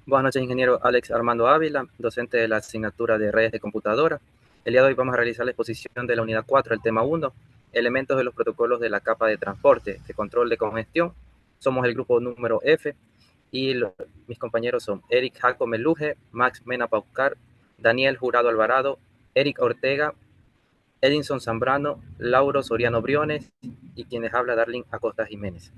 Buenas noches, ingeniero Alex Armando Ávila, docente de la asignatura de redes de computadora. El día de hoy vamos a realizar la exposición de la unidad 4, el tema 1, elementos de los protocolos de la capa de transporte, de control de congestión. Somos el grupo número F y mis compañeros son Eric Jaco Meluje, Max Mena Paucar, Daniel Jurado Alvarado, Eric Ortega, Edinson Zambrano, Lauro Soriano Briones y quienes habla Darling Acosta Jiménez.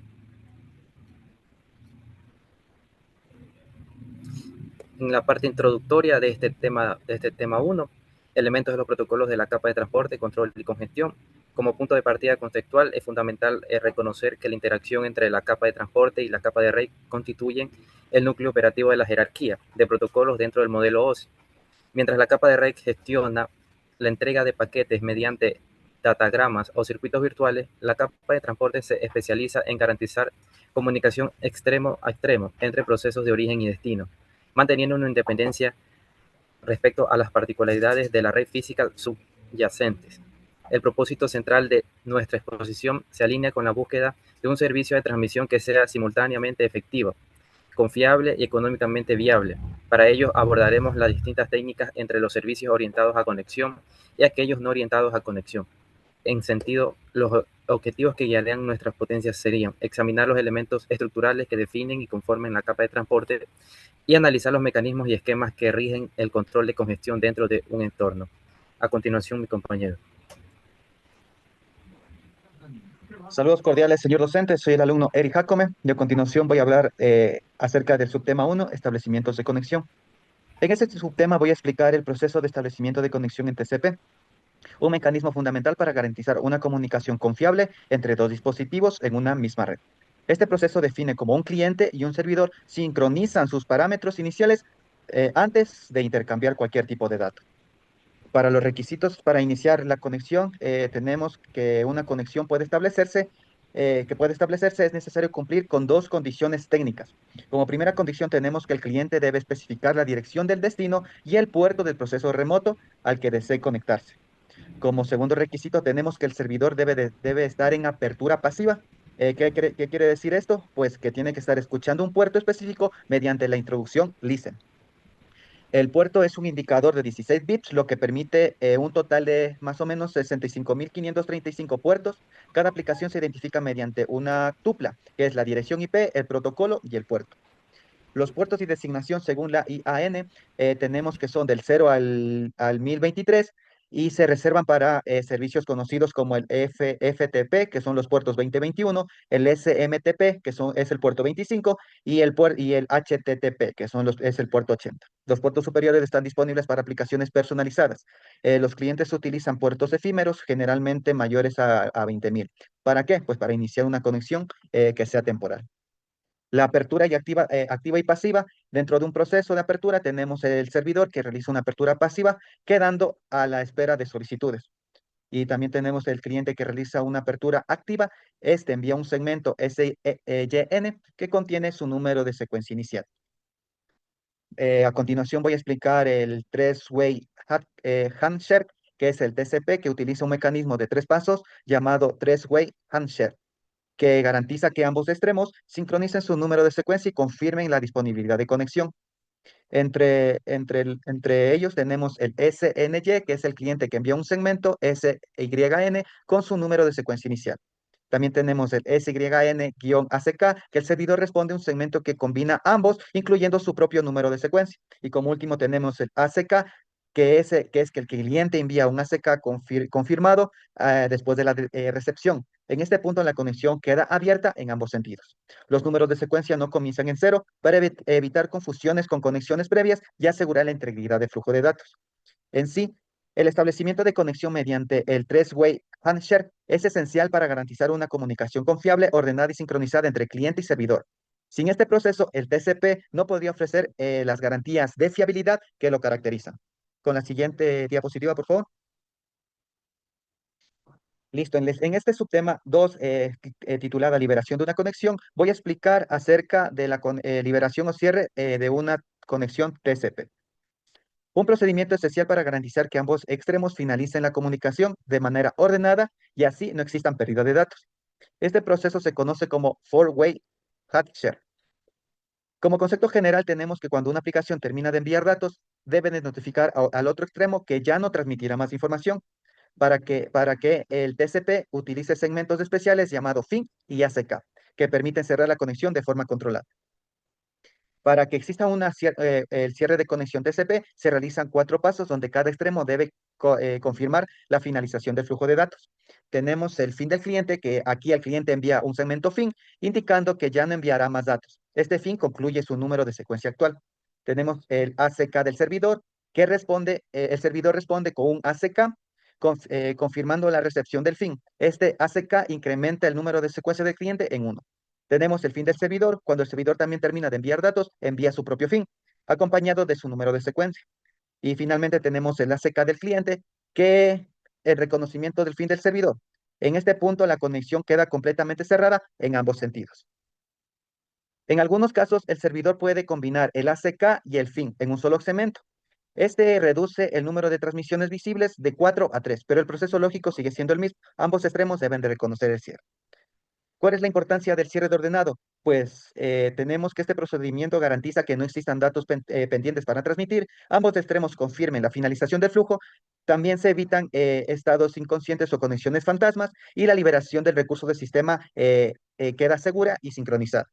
En la parte introductoria de este tema 1, elementos de los protocolos de la capa de transporte, control y congestión. Como punto de partida conceptual, es fundamental reconocer que la interacción entre la capa de transporte y la capa de red constituyen el núcleo operativo de la jerarquía de protocolos dentro del modelo OSI. Mientras la capa de red gestiona la entrega de paquetes mediante datagramas o circuitos virtuales, la capa de transporte se especializa en garantizar comunicación extremo a extremo entre procesos de origen y destino, manteniendo una independencia respecto a las particularidades de la red física subyacentes. El propósito central de nuestra exposición se alinea con la búsqueda de un servicio de transmisión que sea simultáneamente efectivo, confiable y económicamente viable. Para ello abordaremos las distintas técnicas entre los servicios orientados a conexión y aquellos no orientados a conexión. En sentido, los objetivos que guiarían nuestras potencias serían examinar los elementos estructurales que definen y conforman la capa de transporte y analizar los mecanismos y esquemas que rigen el control de congestión dentro de un entorno. A continuación, mi compañero. Saludos cordiales, señor docente. Soy el alumno Eric Jacome y a continuación voy a hablar acerca del subtema 1, establecimientos de conexión. En este subtema voy a explicar el proceso de establecimiento de conexión en TCP, un mecanismo fundamental para garantizar una comunicación confiable entre dos dispositivos en una misma red. Este proceso define cómo un cliente y un servidor sincronizan sus parámetros iniciales antes de intercambiar cualquier tipo de datos. Para los requisitos para iniciar la conexión, tenemos que una conexión puede establecerse, es necesario cumplir con dos condiciones técnicas. Como primera condición, tenemos que el cliente debe especificar la dirección del destino y el puerto del proceso remoto al que desee conectarse. Como segundo requisito, tenemos que el servidor debe estar en apertura pasiva. ¿Qué quiere decir esto? Pues que tiene que estar escuchando un puerto específico mediante la introducción listen. El puerto es un indicador de 16 bits, lo que permite un total de más o menos 65.535 puertos. Cada aplicación se identifica mediante una tupla, que es la dirección IP, el protocolo y el puerto. Los puertos y designación según la IAN tenemos que son del 0 al 1023 y se reservan para servicios conocidos como el FTP, que son los puertos 2021, el SMTP, es el puerto 25, y el HTTP, es el puerto 80. Los puertos superiores están disponibles para aplicaciones personalizadas. Los clientes utilizan puertos efímeros, generalmente mayores a 20.000. ¿Para qué? Pues para iniciar una conexión que sea temporal. La apertura y activa y pasiva. Dentro de un proceso de apertura tenemos el servidor que realiza una apertura pasiva, quedando a la espera de solicitudes. Y también tenemos el cliente que realiza una apertura activa. Este envía un segmento SYN que contiene su número de secuencia inicial. A continuación voy a explicar el Handshake, que es el TCP, que utiliza un mecanismo de tres pasos llamado Three-Way Handshake, que garantiza que ambos extremos sincronicen su número de secuencia y confirmen la disponibilidad de conexión. Entre ellos tenemos el SNY, que es el cliente que envía un segmento SYN con su número de secuencia inicial. También tenemos el SYN-ACK, que el servidor responde a un segmento que combina ambos, incluyendo su propio número de secuencia. Y como último tenemos el ACK, que es que el cliente envía un ACK confirmado después de la recepción. En este punto la conexión queda abierta en ambos sentidos. Los números de secuencia no comienzan en cero para evitar confusiones con conexiones previas y asegurar la integridad del flujo de datos. En sí, el establecimiento de conexión mediante el Three-Way Handshake es esencial para garantizar una comunicación confiable, ordenada y sincronizada entre cliente y servidor. Sin este proceso, el TCP no podría ofrecer las garantías de fiabilidad que lo caracterizan. Con la siguiente diapositiva, por favor. Listo, en este subtema 2, titulada Liberación de una conexión, voy a explicar acerca de la liberación o cierre de una conexión TCP. Un procedimiento esencial para garantizar que ambos extremos finalicen la comunicación de manera ordenada y así no existan pérdida de datos. Este proceso se conoce como Four-Way Handshake. Como concepto general, tenemos que cuando una aplicación termina de enviar datos, debe de notificar al otro extremo que ya no transmitirá más información para que el TCP utilice segmentos especiales llamados FIN y ACK, que permiten cerrar la conexión de forma controlada. Para que exista el cierre de conexión TCP, se realizan 4 pasos donde cada extremo debe confirmar la finalización del flujo de datos. Tenemos el fin del cliente, que aquí el cliente envía un segmento fin, indicando que ya no enviará más datos. Este fin concluye su número de secuencia actual. Tenemos el ACK del servidor, el servidor responde con un ACK, confirmando la recepción del fin. Este ACK incrementa el número de secuencia del cliente en 1. Tenemos el fin del servidor. Cuando el servidor también termina de enviar datos, envía su propio fin, acompañado de su número de secuencia. Y finalmente tenemos el ACK del cliente, que el reconocimiento del fin del servidor. En este punto, la conexión queda completamente cerrada en ambos sentidos. En algunos casos, el servidor puede combinar el ACK y el fin en un solo segmento. Este reduce el número de transmisiones visibles de 4 a 3, pero el proceso lógico sigue siendo el mismo. Ambos extremos deben de reconocer el cierre. ¿Cuál es la importancia del cierre de ordenado? Pues tenemos que este procedimiento garantiza que no existan datos pendientes para transmitir, ambos extremos confirmen la finalización del flujo, también se evitan estados inconscientes o conexiones fantasmas y la liberación del recurso del sistema queda segura y sincronizada.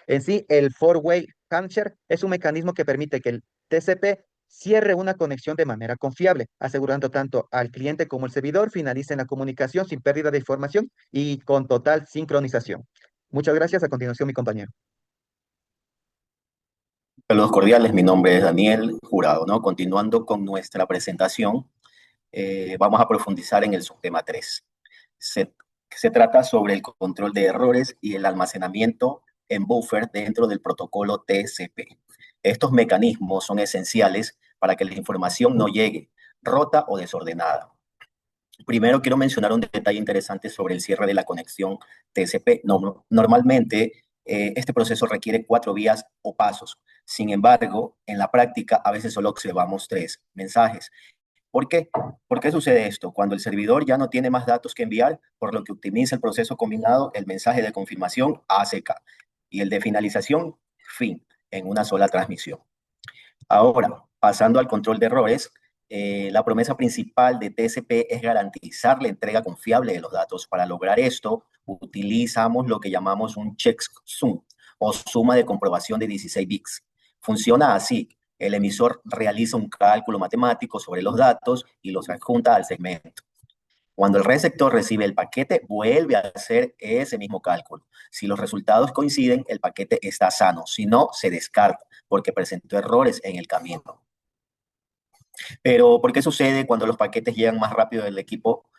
En sí, el four-way handshare es un mecanismo que permite que el TCP cierre una conexión de manera confiable, asegurando tanto al cliente como el servidor finalicen la comunicación sin pérdida de información y con total sincronización. Muchas gracias. A continuación, mi compañero. Saludos cordiales, mi nombre es Daniel Jurado, ¿no? Continuando con nuestra presentación, vamos a profundizar en el subtema 3. Se trata sobre el control de errores y el almacenamiento en buffer dentro del protocolo TCP. Estos mecanismos son esenciales para que la información no llegue rota o desordenada. Primero quiero mencionar un detalle interesante sobre el cierre de la conexión TCP. Normalmente, este proceso requiere 4 vías o pasos. Sin embargo, en la práctica, a veces solo observamos 3 mensajes. ¿Por qué? ¿Por qué sucede esto? Cuando el servidor ya no tiene más datos que enviar, por lo que optimiza el proceso combinado, el mensaje de confirmación ACK y el de finalización fin en una sola transmisión. Ahora, pasando al control de errores, la promesa principal de TCP es garantizar la entrega confiable de los datos. Para lograr esto, utilizamos lo que llamamos un checksum o suma de comprobación de 16 bits. Funciona así. El emisor realiza un cálculo matemático sobre los datos y los adjunta al segmento. Cuando el receptor recibe el paquete, vuelve a hacer ese mismo cálculo. Si los resultados coinciden, el paquete está sano. Si no, se descarta porque presentó errores en el camino. Pero, ¿por qué sucede cuando los paquetes llegan más rápido del equipo?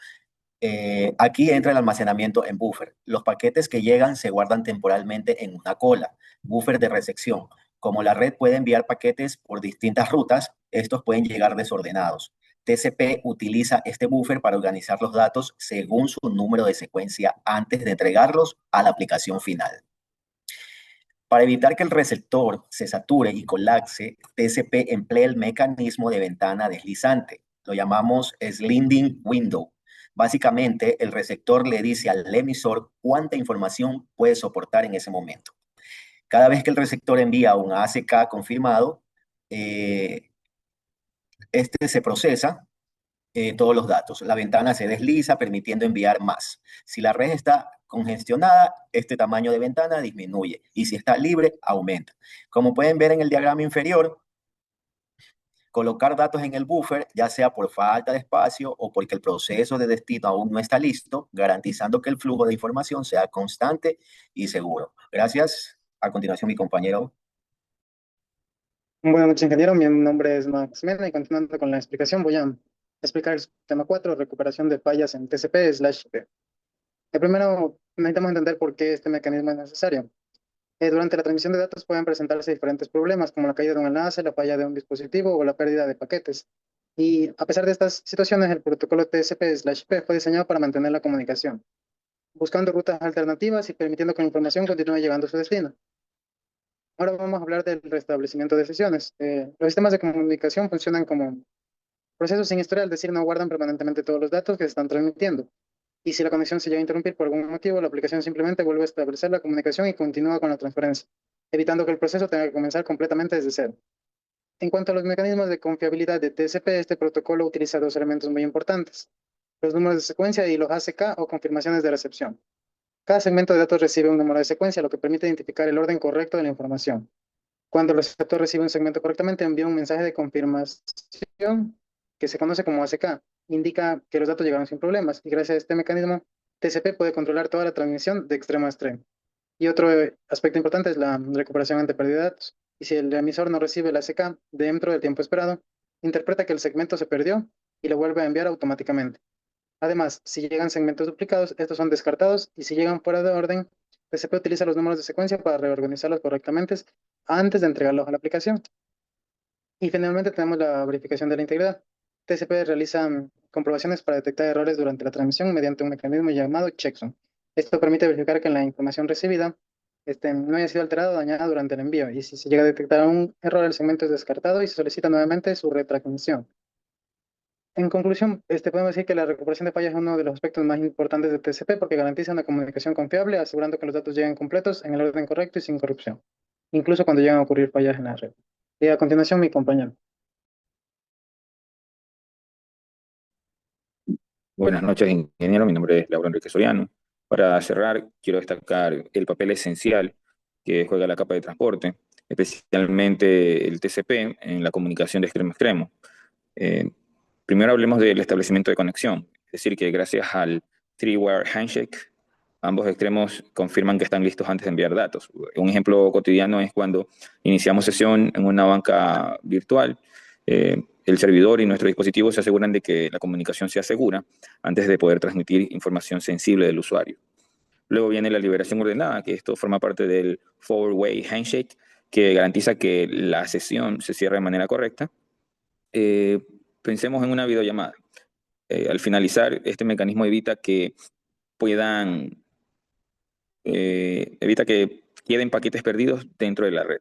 Aquí entra el almacenamiento en buffer. Los paquetes que llegan se guardan temporalmente en una cola, buffer de recepción. Como la red puede enviar paquetes por distintas rutas, estos pueden llegar desordenados. TCP utiliza este buffer para organizar los datos según su número de secuencia antes de entregarlos a la aplicación final. Para evitar que el receptor se sature y colapse, TCP emplea el mecanismo de ventana deslizante. Lo llamamos sliding window. Básicamente, el receptor le dice al emisor cuánta información puede soportar en ese momento. Cada vez que el receptor envía un ACK confirmado, este se procesa todos los datos. La ventana se desliza permitiendo enviar más. Si la red está congestionada, este tamaño de ventana disminuye y si está libre, aumenta. Como pueden ver en el diagrama inferior, colocar datos en el buffer, ya sea por falta de espacio o porque el proceso de destino aún no está listo, garantizando que el flujo de información sea constante y seguro. Gracias. A continuación, mi compañero. Buenas noches, ingeniero. Mi nombre es Max Mena y continuando con la explicación voy a explicar el tema 4, recuperación de fallas en TCP/IP. Primero, necesitamos entender por qué este mecanismo es necesario. Durante la transmisión de datos pueden presentarse diferentes problemas, como la caída de un enlace, la falla de un dispositivo o la pérdida de paquetes. Y a pesar de estas situaciones, el protocolo TCP/IP fue diseñado para mantener la comunicación, buscando rutas alternativas y permitiendo que la información continúe llegando a su destino. Ahora vamos a hablar del restablecimiento de sesiones. Los sistemas de comunicación funcionan como procesos sin historial, es decir, no guardan permanentemente todos los datos que se están transmitiendo. Y si la conexión se llega a interrumpir por algún motivo, la aplicación simplemente vuelve a establecer la comunicación y continúa con la transferencia. evitando que el proceso tenga que comenzar completamente desde cero. En cuanto a los mecanismos de confiabilidad de TCP, este protocolo utiliza dos elementos muy importantes: los números de secuencia y los ACK o confirmaciones de recepción. Cada segmento de datos recibe un número de secuencia, lo que permite identificar el orden correcto de la información. Cuando el receptor recibe un segmento correctamente, envía un mensaje de confirmación que se conoce como ACK. Indica que los datos llegaron sin problemas y gracias a este mecanismo, TCP puede controlar toda la transmisión de extremo a extremo. Y otro aspecto importante es la recuperación ante pérdida de datos. Y si el emisor no recibe el ACK dentro del tiempo esperado, interpreta que el segmento se perdió y lo vuelve a enviar automáticamente. Además, si llegan segmentos duplicados, estos son descartados y si llegan fuera de orden, TCP utiliza los números de secuencia para reorganizarlos correctamente antes de entregarlos a la aplicación. Y finalmente tenemos la verificación de la integridad. TCP realiza comprobaciones para detectar errores durante la transmisión mediante un mecanismo llamado checksum. Esto permite verificar que la información recibida no haya sido alterada o dañada durante el envío. Y si se llega a detectar un error, el segmento es descartado y se solicita nuevamente su retransmisión. En conclusión, podemos decir que la recuperación de fallas es uno de los aspectos más importantes de TCP porque garantiza una comunicación confiable, asegurando que los datos lleguen completos en el orden correcto y sin corrupción, incluso cuando llegan a ocurrir fallas en la red. Y a continuación, mi compañero. Buenas noches, ingeniero. Mi nombre es Lauro Enrique Soriano. Para cerrar, quiero destacar el papel esencial que juega la capa de transporte, especialmente el TCP en la comunicación de extremo a extremo. Primero hablemos del establecimiento de conexión, es decir, que gracias al three-wire handshake, ambos extremos confirman que están listos antes de enviar datos. Un ejemplo cotidiano es cuando iniciamos sesión en una banca virtual. El servidor y nuestro dispositivo se aseguran de que la comunicación sea segura antes de poder transmitir información sensible del usuario. Luego viene la liberación ordenada, que esto forma parte del four-way handshake, que garantiza que la sesión se cierre de manera correcta. Pensemos en una videollamada. Al finalizar, este mecanismo evita que queden paquetes perdidos dentro de la red.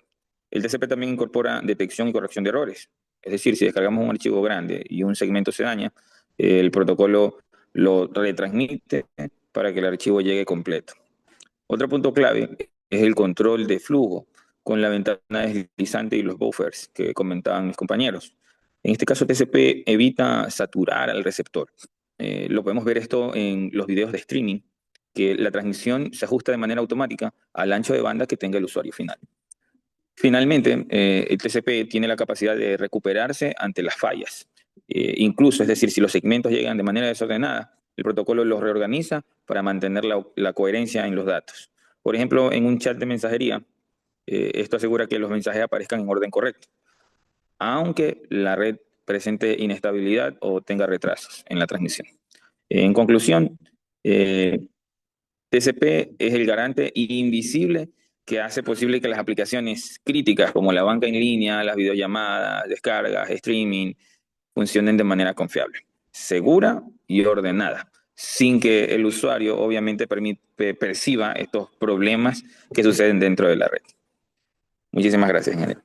El TCP también incorpora detección y corrección de errores. Es decir, si descargamos un archivo grande y un segmento se daña, el protocolo lo retransmite para que el archivo llegue completo. Otro punto clave es el control de flujo con la ventana deslizante y los buffers que comentaban mis compañeros. En este caso, TCP evita saturar al receptor. Lo podemos ver esto en los videos de streaming, que la transmisión se ajusta de manera automática al ancho de banda que tenga el usuario final. Finalmente, el TCP tiene la capacidad de recuperarse ante las fallas. Incluso, es decir, si los segmentos llegan de manera desordenada, el protocolo los reorganiza para mantener la coherencia en los datos. Por ejemplo, en un chat de mensajería, esto asegura que los mensajes aparezcan en orden correcto, aunque la red presente inestabilidad o tenga retrasos en la transmisión. En conclusión, TCP es el garante invisible que hace posible que las aplicaciones críticas como la banca en línea, las videollamadas, descargas, streaming, funcionen de manera confiable, segura y ordenada, sin que el usuario obviamente perciba estos problemas que suceden dentro de la red. Muchísimas gracias, ingeniero.